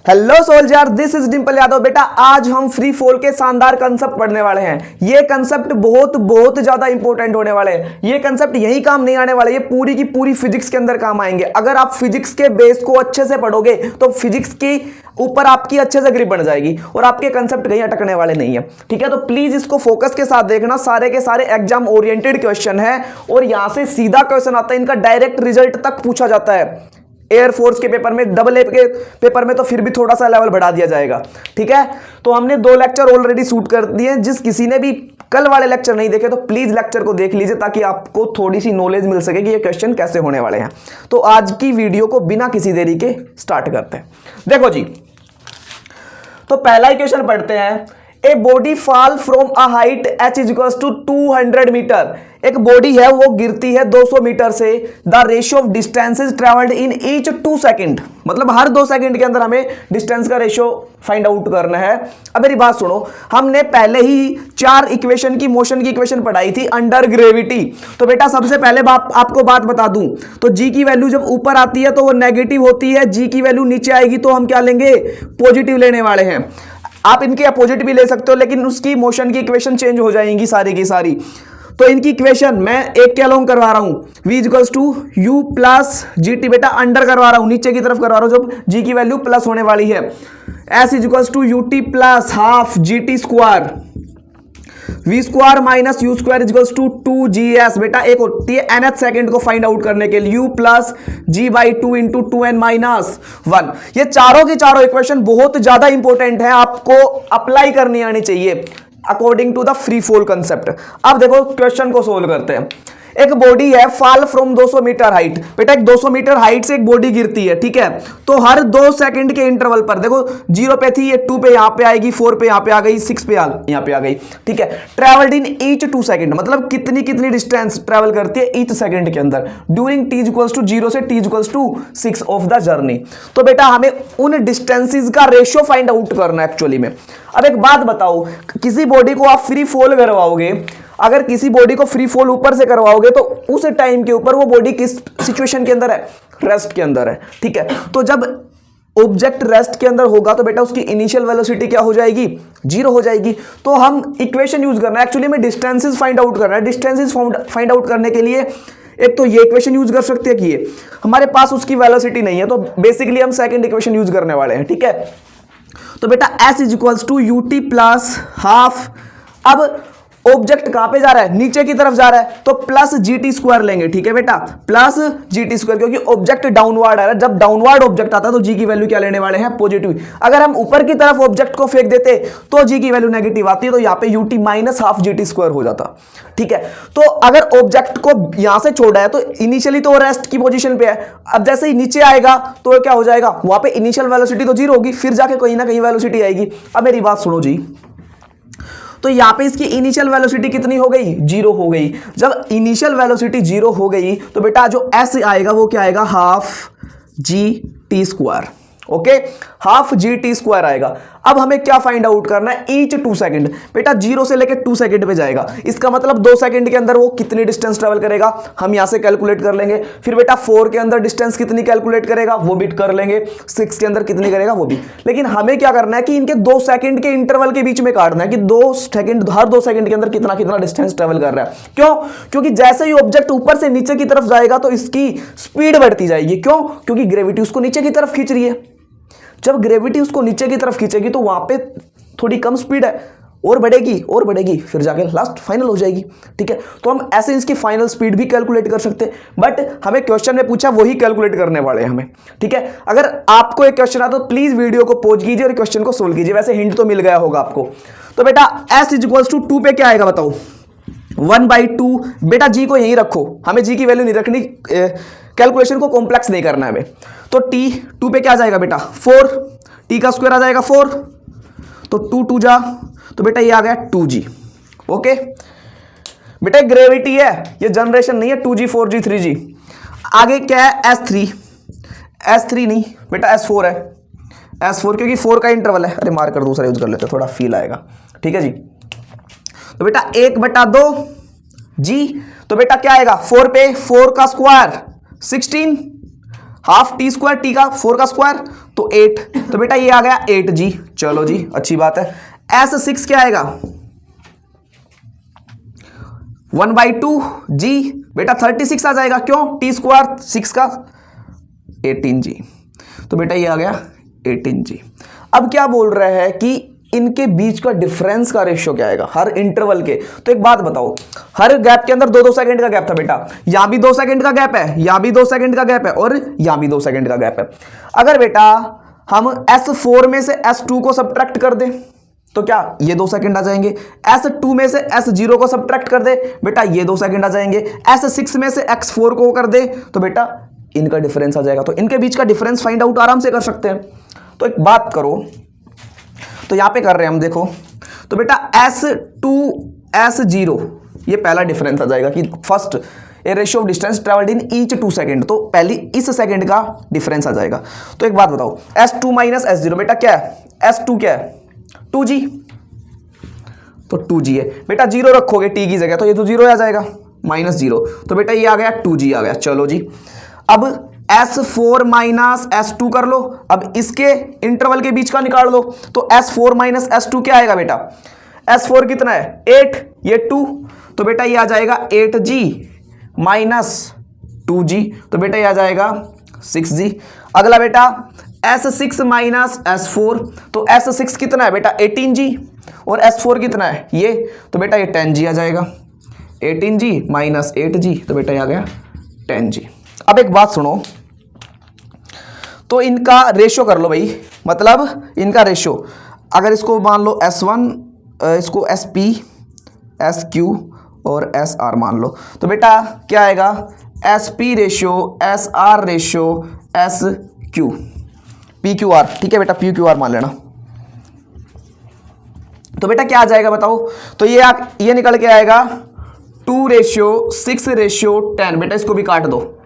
Hello soldier, this is Dimple Yadav. बेटा आज हम फ्री फॉल के शानदार कंसेप्ट पढ़ने वाले हैं। ये कंसेप्ट बहुत बहुत ज्यादा इंपॉर्टेंट होने वाले हैं। ये कंसेप्ट यही काम नहीं आने वाले, ये पूरी की पूरी फिजिक्स के अंदर काम आएंगे। अगर आप फिजिक्स के बेस को अच्छे से पढ़ोगे तो फिजिक्स की ऊपर आपकी अच्छे से ग्रिप बन जाएगी और आपके कंसेप्ट कहीं अटकने वाले नहीं है। ठीक है, तो प्लीज इसको फोकस के साथ देखना। सारे के सारे एग्जाम ओरिएंटेड क्वेश्चन है और यहां से सीधा क्वेश्चन आता है, इनका डायरेक्ट रिजल्ट तक पूछा जाता है। एयरफोर्स के पेपर में, डबल ए के पेपर में तो फिर भी थोड़ा सा लेवल बढ़ा दिया जाएगा। ठीक है, तो हमने 2 लेक्चर ऑलरेडी शूट कर दिए। जिस किसी ने भी कल वाले लेक्चर नहीं देखे तो प्लीज लेक्चर को देख लीजिए ताकि आपको थोड़ी सी नॉलेज मिल सके कि ये क्वेश्चन कैसे होने वाले हैं। तो आज की वीडियो को बिना किसी देरी के स्टार्ट करते हैं। देखो जी, तो पहला ही क्वेश्चन पढ़ते हैं। A body fall from a height h is equals to 200 metre. एक बॉडी है वो गिरती है 200 मीटर से। The ratio of distances travelled in each 2 second, मतलब हर 2 सेकंड के अंदर हमें डिस्टेंस का रेशियो फाइंड आउट करना है। अब मेरी बात सुनो, हमने पहले ही 4 इक्वेशन की, मोशन की इक्वेशन पढ़ाई थी अंडर ग्रेविटी। तो बेटा सबसे पहले आपको बात बता दूं, तो जी की वैल्यू जब ऊपर आती है तो वो नेगेटिव होती है, जी की वैल्यू नीचे आएगी तो हम क्या लेंगे, पॉजिटिव लेने वाले हैं। आप इनके अपोजिट भी ले सकते हो लेकिन उसकी मोशन की इक्वेशन चेंज हो जाएंगी सारी की सारी। तो इनकी इक्वेशन मैं एक के अलोंग करवा रहा हूं, v equals to u plus g t. बेटा अंडर करवा रहा हूं, नीचे की तरफ करवा रहा हूं जब जी की वैल्यू प्लस होने वाली है। s is equals to u t plus half g t square, v square minus u square equals to 2gs। बेटा एक होती है nth सेकंड को फाइंड आउट करने के लिए, u plus ji by 2 into 2n minus 1। ये चारों की चारों इक्वेशन बहुत ज्यादा इंपॉर्टेंट है, आपको अप्लाई करनी आनी चाहिए according to the free fall concept. अब देखो क्वेश्चन को सोल्व करते हैं। एक बॉडी है फॉल फ्रॉम 200 मीटर हाइट। बेटा एक 200 मीटर हाइट से एक बॉडी गिरती है, ठीक है। तो हर 2 सेकंड के इंटरवल पर, देखो 0 पे थी, ये 2 पे यहां पे आएगी, 4 पे यहां पे आ गई, 6 पे यहां पे आ गई। ठीक है, ट्रेवल्ड इन ईच 2 सेकंड, मतलब कितनी कितनी डिस्टेंस ट्रेवल करती है ईच सेकंड के अंदर ड्यूरिंग t इक्वल्स टू 0 से t equals to 6 of the journey. तो बेटा हमें उन डिस्टेंसेस का रेशियो फाइंड आउट करना है एक्चुअली में। अब एक बात बताओ, किसी बॉडी को आप फ्री फॉल करवाओगे, अगर किसी बॉडी को फ्री फॉल ऊपर से करवाओगे तो उस टाइम के ऊपर वो बॉडी किस सिचुएशन के अंदर है, रेस्ट के अंदर है। ठीक है, तो जब ऑब्जेक्ट रेस्ट के अंदर होगा तो बेटा उसकी इनिशियल वेलोसिटी क्या हो जाएगी, 0 हो जाएगी। तो हम इक्वेशन यूज करना है, एक्चुअली में डिस्टेंसेस फाइंड आउट करना है। डिस्टेंसेस फाइंड आउट करने के लिए एक तो ये इक्वेशन यूज कर सकते हैं कि ये हमारे पास उसकी वेलोसिटी नहीं है, तो बेसिकली हम सेकंड इक्वेशन यूज करने वाले हैं। ठीक है, तो बेटा s is equals to u t plus half. अब ऑब्जेक्ट कहां पे जा रहा है, नीचे की तरफ जा रहा है, तो प्लस जी टी स्क्वायर लेंगे। ठीक है बेटा, प्लस जी टी स्क्वायर, क्योंकि ऑब्जेक्ट डाउनवर्ड आ रहा है। जब डाउनवर्ड ऑब्जेक्ट आता है तो जी की वैल्यू क्या लेने वाले हैं, पॉजिटिव। अगर हम ऊपर की तरफ ऑब्जेक्ट को फेंक देते तो जी की वैल्यू नेगेटिव आती है, तो यहां पे U T minus half g t square हो जाता। ठीक है, तो अगर ऑब्जेक्ट को यहां से छोड़ा है तो इनिशियली तो रेस्ट की पोजीशन पे है। अब जैसे ही नीचे आएगा तो क्या हो जाएगा, वहां पे इनिशियल वेलोसिटी तो 0 होगी, फिर जाके कहीं ना कहीं वेलोसिटी आएगी। अब मेरी बात सुनो जी, तो यहां पे इसकी इनिशियल वेलोसिटी कितनी हो गई, 0 हो गई। जब इनिशियल वेलोसिटी 0 हो गई तो बेटा जो s आएगा वो क्या आएगा, half g t square. Okay, half g t square आएगा। अब हमें क्या फाइंड आउट करना है, ईच 2 सेकंड। बेटा 0 से लेकर 2 सेकंड पे जाएगा, इसका मतलब 2 सेकंड के अंदर वो कितनी डिस्टेंस ट्रेवल करेगा, हम यहां से कैलकुलेट कर लेंगे। फिर बेटा 4 के अंदर डिस्टेंस कितनी कैलकुलेट करेगा, वो भी कर लेंगे। 6 के अंदर कितनी करेगा, वो भी। लेकिन हमें क्या करना है कि इनके 2 सेकंड के इंटरवल के बीच में काटना है कि 2 सेकंड, हर 2 सेकंड के अंदर कितना कितना डिस्टेंस ट्रेवल कर रहा है। क्यों, क्योंकि जैसे ही ऑब्जेक्ट ऊपर से नीचे की तरफ जाएगा तो इसकी स्पीड बढ़ती जाएगी। क्यों, क्योंकि ग्रेविटी उसको नीचे की तरफ खींच रही है। जब ग्रेविटी उसको नीचे की तरफ खींचेगी तो वहां पे थोड़ी कम स्पीड है, और बढ़ेगी, फिर जाके लास्ट फाइनल हो जाएगी। ठीक है, तो हम ऐसे इसकी फाइनल स्पीड भी कैलकुलेट कर सकते हैं, बट हमें क्वेश्चन में पूछा वही कैलकुलेट करने वाले हैं हमें। ठीक है, अगर आपको एक क्वेश्चन आता तो प्लीज वीडियो को पॉज कीजिए और क्वेश्चन को सोल्व कीजिए। वैसे हिंट तो मिल गया होगा आपको। तो बेटा s इज इक्वल्स टू 2 पे क्या आएगा बताओ, 1/2। बेटा जी को यहीं रखो, हमें जी की वैल्यू नहीं रखनी, कैलकुलेशन को कॉम्प्लेक्स नहीं करना है हमें। तो t 2 पे क्या आ जाएगा बेटा, 4, t का स्क्वायर आ जाएगा 4, तो 2 2 जा, तो बेटा ये आ गया 2g। ओके बेटा ग्रेविटी है, ये जनरेशन नहीं है 2g 4g 3g। आगे क्या है, s3 नहीं बेटा s4 है, s4 क्योंकि 4 का इंटरवल है। अरे मार्कर दूसरा यूज कर लेते थोड़ा फील आएगा। ठीक है जी, तो बेटा 1/2 g, तो बेटा क्या आएगा, 4 पे 4 का square 16, half T square, T का 4 का स्क्वायर तो 8, तो बेटा ये आ गया 8g। चलो जी अच्छी बात है। S6 क्या आएगा 1/2 g, बेटा 36 आ जाएगा, क्यों टी स्क्वायर 6 का 18g, तो बेटा ये आ गया 18g। अब क्या बोल रहा है कि इनके बीच का डिफरेंस का रेशियो क्या आएगा हर इंटरवल के। तो एक बात बताओ, हर गैप के अंदर 2-2 सेकंड का गैप था बेटा, यहां भी 2 सेकंड का गैप है, यहां भी 2 सेकंड का गैप है और यहां भी 2 सेकंड का गैप है। अगर बेटा हम S4 में से S2 को सब्ट्रैक्ट कर दें तो क्या ये 2 सेकंड आ जाएंगे, S2 में से S0 को सब्ट्रैक्ट कर दे बेटा ये 2 सेकंड आ जाएंगे, S6 में से X4 को कर दे तो बेटा इनका डिफरेंस आ जाएगा। तो इनके बीच का डिफरेंस फाइंड आउट आराम से कर सकते हैं। तो एक बात करो, तो यहां पे कर रहे हैं हम, देखो तो बेटा S2 S0 ये पहला डिफरेंस आ जाएगा कि first A ratio of distance travelled in each 2 second, तो पहली इस सेकंड का डिफरेंस आ जाएगा। तो एक बात बताओ S2 माइनस S0 बेटा क्या है, S2 क्या है 2g, तो 2g है बेटा, 0 रखोगे t की जगह तो ये तो 0 आ जाएगा -0, तो बेटा ये आ गया 2g आ गया। चलो जी अब S4 माइनस S2 कर लो, अब इसके इंटरवल के बीच का निकाल लो, तो S4 माइनस S2 क्या आएगा बेटा, S4 कितना है 8, ये 2, तो बेटा ये आ जाएगा 8g माइनस 2g, तो बेटा ये आ जाएगा 6g। अगला बेटा S6 माइनस S4, तो S6 कितना है बेटा 18g और S4 कितना है ये, तो बेटा ये 10g आ जाएगा, 18g माइनस 8g, तो बेटा ये आ गया 10g। अब एक बात सुनो, तो इनका रेशियो कर लो भाई, मतलब इनका रेशियो अगर इसको मान लो S1, इसको SP, SQ और SR मान लो, तो बेटा क्या आएगा SP ratio SR ratio SQ PQR, ठीक है बेटा PQR मान लेना। तो बेटा क्या आ जाएगा बताओ, तो ये निकल के आएगा 2:6:10, बेटा इसको भी काट दो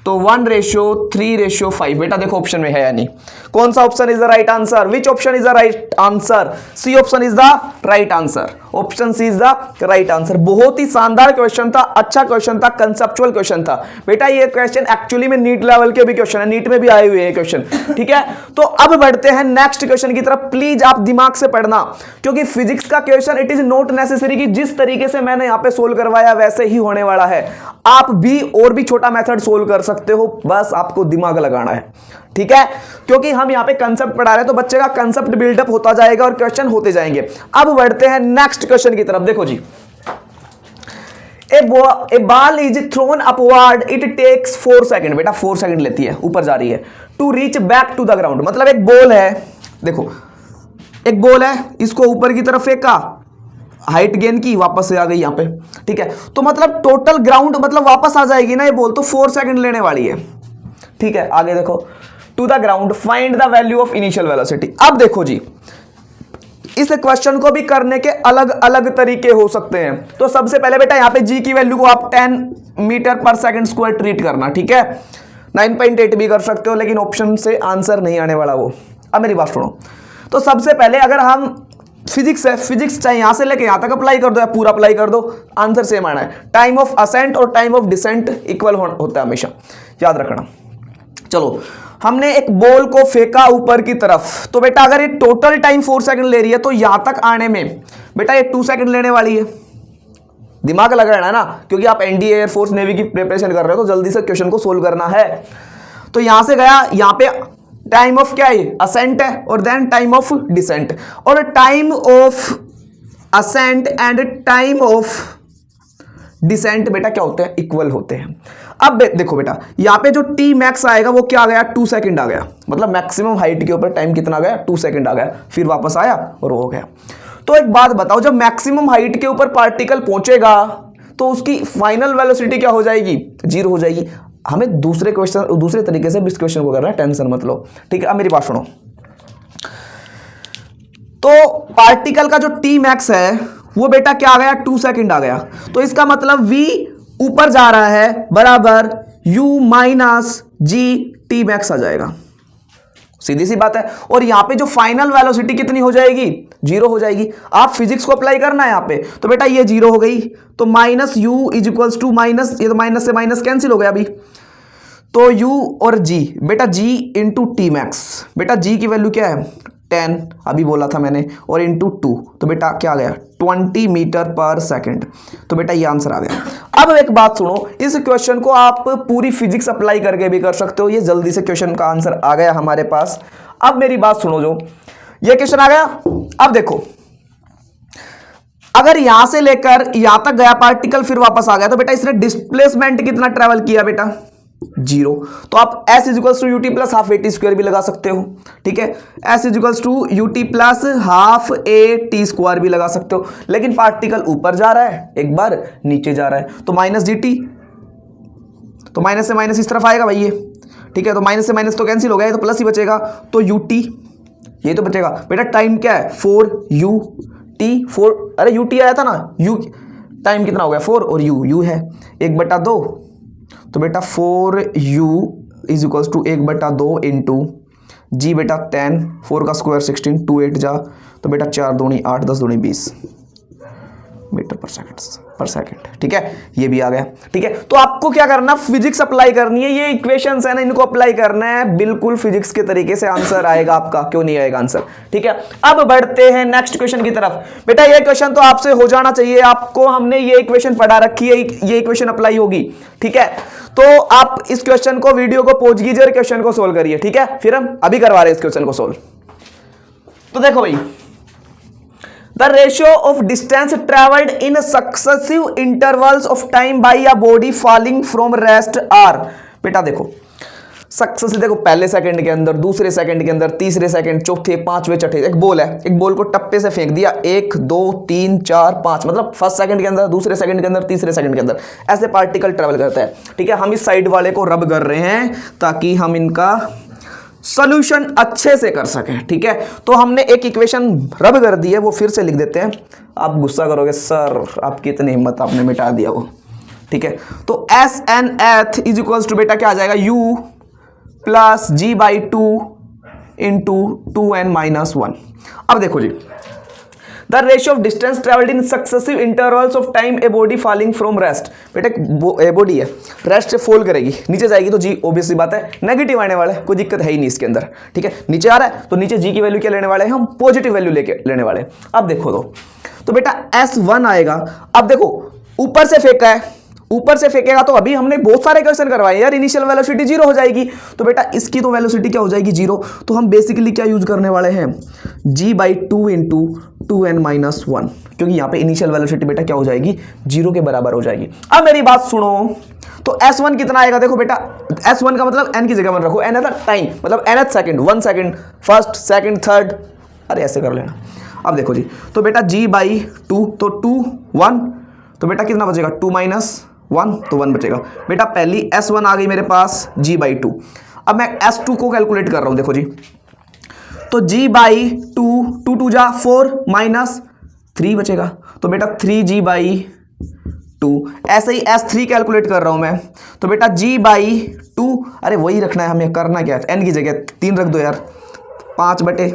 तो 1:3:5, बेटा देखो ऑप्शन में है या नहीं, कौन सा option is the right answer, which option is the right answer, C option is the right answer, option C is the right answer. बहुत ही शानदार क्वेश्चन था, अच्छा क्वेश्चन था, कंसेप्चुअल क्वेश्चन था बेटा। ये क्वेश्चन एक्चुअली में नीट लेवल के भी क्वेश्चन है, नीट में भी आए हुए हैं क्वेश्चन, ठीक है। तो अब बढ़ते हैं नेक्स्ट क्वेश्चन की तरफ, प्लीज आप दिमाग से पढ़ना, क्योंकि फिजिक्स का question it is not necessary कि जिस तरीके से मैंने यहां पे सोल्व करवाया वैसे ही होने वाला है, आप भी और भी छोटा मेथड सोल्व कर सकते हो, बस आपको दिमाग लगाना है, ठीक है। क्योंकि हम यहां पे कंसेप्ट पढ़ा रहे हैं तो बच्चे का कंसेप्ट बिल्डअप होता जाएगा और क्वेश्चन होते जाएंगे। अब बढ़ते हैं नेक्स्ट क्वेश्चन की तरफ, देखो जी, a ball is thrown upward, it takes 4 second, बेटा 4 सेकंड लेती है, ऊपर जा रही है, to reach back to the ground. मतलब एक बॉल है, देखो एक बॉल है, इसको ऊपर की तरफ फेंका, हाइट गेन की, वापस से आ गई यहां पे, ठीक है। तो मतलब टोटल ग्राउंड मतलब वापस आ जाएगी ना ये बॉल, तो 4 सेकंड लेने वाली है, ठीक है। आगे देखो, to the ground find the value of initial velocity. अब देखो जी, इस क्वेश्चन को भी करने के अलग अलग तरीके हो सकते हैं। तो सबसे पहले बेटा यहां पे जी की वैल्यू को आप 10 मीटर पर सेकंड स्क्वायर ट्रीट करना, ठीक है। 9.8 भी कर सकते हो, लेकिन ऑप्शन से आंसर नहीं आने वाला वो। अब मेरी बात सुनो, तो सबसे पहले अगर हम फिजिक्स है, फिजिक्स चाहे यहां से लेके यहां तक अप्लाई कर दो या पूरा अप्लाई कर दो, आंसर सेम आना है। टाइम ऑफ असेंट और टाइम ऑफ डिसेंट इक्वल होता है हमेशा, याद रखना। चलो, हमने एक बॉल को फेंका ऊपर की तरफ, तो बेटा अगर ये टोटल टाइम 4 सेकंड ले रही है तो यहां तक आने में बेटा ये 2 सेकंड लेने वाली है। दिमाग लगाना है ना, क्योंकि आप एनडीए एयरफोर्स नेवी की प्रिपरेशन कर रहे हो तो जल्दी से क्वेश्चन को सोल्व करना है। तो यहां से गया, यहां पे टाइम ऑफ क्या है, असेंट है, और देन टाइम ऑफ डिसेंट, और time of ascent and time of descent बेटा क्या होते हैं, इक्वल होते हैं। अब देखो बेटा, यहां पे जो टी मैक्स आएगा वो क्या आ गया, 2 सेकंड आ गया, मतलब मैक्सिमम हाइट के ऊपर टाइम कितना आ गया, 2 सेकंड आ गया, फिर वापस आया और वो हो गया। तो एक बात बताओ, जब मैक्सिमम हाइट के ऊपर पार्टिकल पहुंचेगा तो उसकी फाइनल वेलोसिटी क्या हो जाएगी, 0 हो जाएगी। हमें दूसरे तरीके से इस क्वेश्चन को करना है, टेंशन मत लो, ठीक है। अब मेरी बात सुनो, तो पार्टिकल का जो टी मैक्स है वो बेटा क्या आ गया, 2 सेकंड आ गया। तो इसका मतलब v ऊपर जा रहा है बराबर u minus G T max आ जाएगा, सीधी सी बात है। और यहां पे जो फाइनल वेलोसिटी कितनी हो जाएगी, 0 हो जाएगी। आप फिजिक्स को अप्लाई करना है यहां पे, तो बेटा ये 0 हो गई, तो minus u is equals to minus, ये तो माइनस से माइनस कैंसिल हो गया अभी, तो u और g, बेटा g इंटू टी मैक्स, बेटा g की वैल्यू क्या है 10 अभी बोला था मैंने, और इंटू 2, तो बेटा क्या आ गया 20 मीटर पर सेकंड। तो बेटा ये आंसर आ गया। अब एक बात सुनो, इस क्वेश्चन को आप पूरी फिजिक्स अप्लाई करके भी कर सकते हो। ये जल्दी से क्वेश्चन का आंसर आ गया हमारे पास। अब मेरी बात सुनो, जो ये क्वेश्चन आ गया, अब देखो अगर यहां से लेकर यहां तक गया पार्टिकल फिर वापस आ गया, तो बेटा इसने डिस्प्लेसमेंट कितना ट्रेवल किया बेटा 0। तो आप s is equals to u t plus half a t square भी लगा सकते हो, ठीक है। s is equals to u t plus half a t square भी लगा सकते हो, लेकिन पार्टिकल ऊपर जा रहा है, एक बार नीचे जा रहा है, तो माइनस डी टी, तो माइनस से माइनस इस तरफ आएगा भाई ये, ठीक है। तो माइनस से माइनस तो कैंसिल हो गया, तो प्लस ही बचेगा, तो यू टी ये तो बचेगा। बेटा टाइम क्या है 4 यू टी, 4 अरे यू टी आया था ना, यू टाइम कितना हो गया 4 और यू है 1/2, तो बेटा 4u is equals to 1/2 into G बेटा 10, 4 का स्क्वायर 16, 2 8 जा, तो बेटा 4 दूनी 8, 10 दूनी 20 मीटर पर सेकंड, ठीक है। ये भी आ गया, ठीक है। तो आपको क्या करना, फिजिक्स अप्लाई करनी है, ये इक्वेशंस है ना, इनको अप्लाई करना है, बिल्कुल फिजिक्स के तरीके से आंसर आएगा आपका, क्यों नहीं आएगा आंसर, ठीक है। अब बढ़ते हैं नेक्स्ट क्वेश्चन की तरफ। बेटा ये क्वेश्चन तो आपसे हो जाना चाहिए, आपको हमने ये इक्वेशन पढ़ा रखी है, ये इक्वेशन अप्लाई होगी, ठीक है। तो आप इस क्वेश्चन को, वीडियो को पॉज कीजिए और क्वेश्चन को सोल्व करिए, ठीक है। फिर हम अभी करवा रहे हैं इस क्वेश्चन को सोल्व। तो देखो भाई, the ratio of distance traveled in successive intervals of time by a body falling from rest are, बेटा देखो सक्सेसिव, देखो पहले सेकंड के अंदर, दूसरे सेकंड के अंदर, तीसरे सेकंड, चौथे, पांचवें, छठे, एक बॉल है, एक बॉल को टप्पे से फेंक दिया, 1 2 3 4 5, मतलब फर्स्ट सेकंड के अंदर, दूसरे सेकंड के अंदर, तीसरे सेकंड के अंदर, ऐसे पार्टिकल ट्रेवल करता है, ठीक है। हम इस साइड वाले को रब कर रहे हैं ताकि हम इनका सॉल्यूशन अच्छे से कर सकें, ठीक है। तो हमने एक इक्वेशन रब कर दी है, वो फिर से लिख देते हैं। आप गुस्सा करोगे सर आपकी इतनी हिम्मत, आपने मिटा दिया वो, ठीक है। तो S N th is equals to बेटा क्या आ जाएगा u plus ji by 2 into 2n minus 1। अब देखो जी, the ratio of distance travelled in successive intervals of time a body falling from rest, बेटा बॉडी है रेस्ट से फॉल करेगी, नीचे जाएगी, तो जी ऑब्वियसली बात है नेगेटिव आने वाला है, कोई दिक्कत है ही नहीं इसके अंदर, ठीक है। नीचे आ रहा है तो नीचे जी की वैल्यू क्या लेने वाले हैं हम, पॉजिटिव वैल्यू लेके लेने वाले हैं। अब देखो तो बेटा S1 आएगा। अब देखो ऊपर से फेंका है, ऊपर से फेंकेगा तो अभी हमने बहुत सारे क्वेश्चन करवाए यार, इनिशियल वेलोसिटी 0 हो जाएगी, तो बेटा इसकी तो वेलोसिटी क्या हो जाएगी 0। तो हम बेसिकली क्या यूज करने वाले हैं g/2 इंटू 2n माइनस 1, क्योंकि यहाँ पे इनिशियल वेलोसिटी बेटा क्या हो जाएगी 0 के बराबर हो जाएगी। अब मेरी बात सुनो, तो S1 कितना आएगा, देखो बेटा S1 का मतलब n की जगह मत रखो, n है टाइम, मतलब nth second, 1 second, first second third, अरे ऐसे कर लेना। अब देखो जी, तो बेटा g/2, तो 2 1, तो बेटा कितना बचेगा 2 माइनस 1, तो 1 बचेगा। बेटा पहली S1 आ गई मेरे पास g/2। अब मैं S2 को कैलकुलेट कर रहा हूं, देखो जी, तो g/2, 2 2 जा 4 माइनस 3 बचेगा, तो बेटा 3g/2। ऐसे ही S3 कैलकुलेट कर रहा हूं मैं, तो बेटा g/2, अरे वही रखना है हमें, करना क्या है, n की जगह 3 रख दो यार, 5 बटे,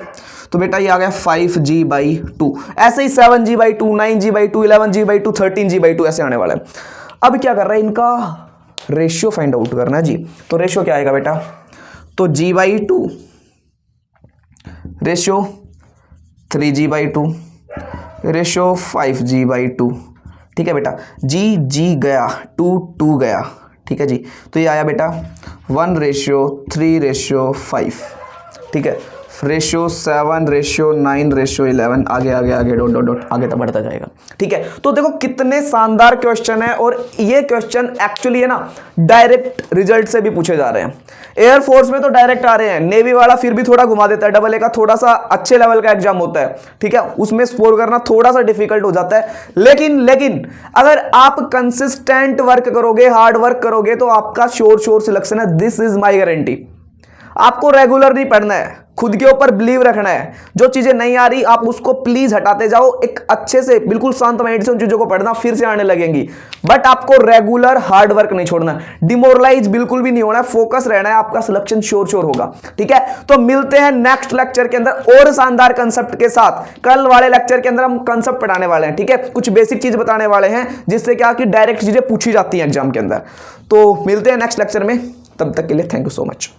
तो बेटा ये आ गया 5g/2। ऐसे ही 7g/2, 9g/2, 11g/2, 13g/2 ऐसे आने वाला है। अब क्या कर रहा है, इनका रेशियो फाइंड आउट करना है जी। तो रेशियो क्या आएगा बेटा, तो g/2 ratio 3g/2 ratio 5g/2, ठीक है बेटा। g गया, 2 गया, ठीक है जी। तो ये आया बेटा 1/3/5, ठीक है। रेशियो 7 रेशियो 9 रेशियो 11, आगे आगे आगे डॉट डॉट डॉट आगे तक बढ़ता जाएगा, ठीक है। तो देखो कितने शानदार क्वेश्चन है, और ये क्वेश्चन एक्चुअली है ना डायरेक्ट रिजल्ट से भी पूछे जा रहे हैं। एयरफोर्स में तो डायरेक्ट आ रहे हैं, नेवी वाला फिर भी थोड़ा घुमा देता है, AA का थोड़ा सा अच्छे लेवल का एग्जाम होता है, ठीक है, उसमें स्कोर करना थोड़ा सा डिफिकल्ट हो जाता है। लेकिन अगर आप कंसिस्टेंट वर्क करोगे, हार्ड वर्क करोगे, तो आपका श्योर सिलेक्शन है, दिस इज माई गारंटी। आपको रेगुलर नहीं पढ़ना है, खुद के ऊपर बिलीव रखना है, जो चीजें नहीं आ रही आप उसको प्लीज हटाते जाओ, एक अच्छे से बिल्कुल शांत माइंड से उन चीजों को पढ़ना, फिर से आने लगेंगी। बट आपको रेगुलर हार्ड वर्क नहीं छोड़ना, डिमोरलाइज बिल्कुल भी नहीं होना है, फोकस रहना है, आपका सिलेक्शन श्योर होगा, ठीक है। तो मिलते हैं नेक्स्ट लेक्चर के अंदर और शानदार कंसेप्ट के साथ। कल वाले लेक्चर के अंदर हम कंसेप्ट पढ़ाने वाले हैं, ठीक है, कुछ बेसिक चीज बताने वाले हैं जिससे क्या कि डायरेक्ट चीजें पूछी जाती हैं एग्जाम के अंदर। तो मिलते हैं नेक्स्ट लेक्चर में, तब तक के लिए थैंक यू सो मच।